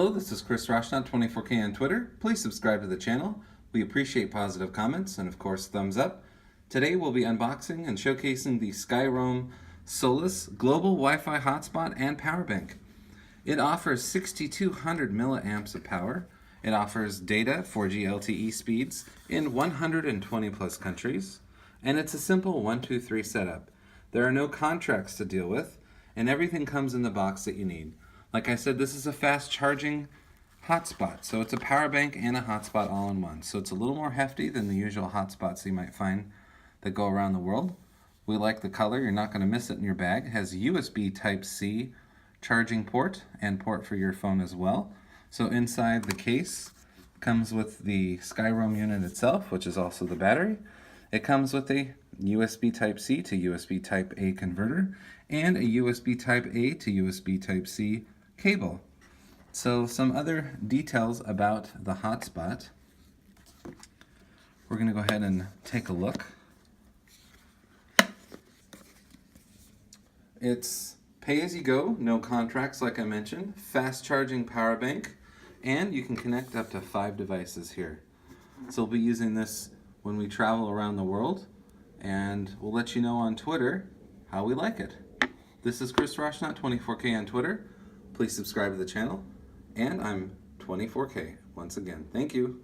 Hello, this is Chris Roshnot, 24K on Twitter. Please subscribe to the channel. We appreciate positive comments and of course thumbs up. Today we'll be unboxing and showcasing the SkyRoam Solis Global Wi-Fi Hotspot and Power Bank. It offers 6,200 milliamps of power. It offers data 4G LTE speeds in 120 plus countries. And it's a simple 1, 2, 3 setup. There are no contracts to deal with, and everything comes in the box that you need. Like I said, this is a fast charging hotspot. So it's a power bank and a hotspot all in one. So it's a little more hefty than the usual hotspots you might find that go around the world. We like the color. You're not going to miss it in your bag. It has USB Type-C charging port and port for your phone as well. So inside the case comes with the SkyRoam unit itself, which is also the battery. It comes with a USB Type-C to USB Type-A converter and a USB Type-A to USB Type-C cable. So some other details about the hotspot. We're going to go ahead and take a look. It's pay-as-you-go, no contracts like I mentioned, fast charging power bank, and you can connect up to 5 devices here. So we'll be using this when we travel around the world, and we'll let you know on Twitter how we like it. This is Chris Roshnot, 24K on Twitter. Please subscribe to the channel, and I'm 24K once again. Thank you.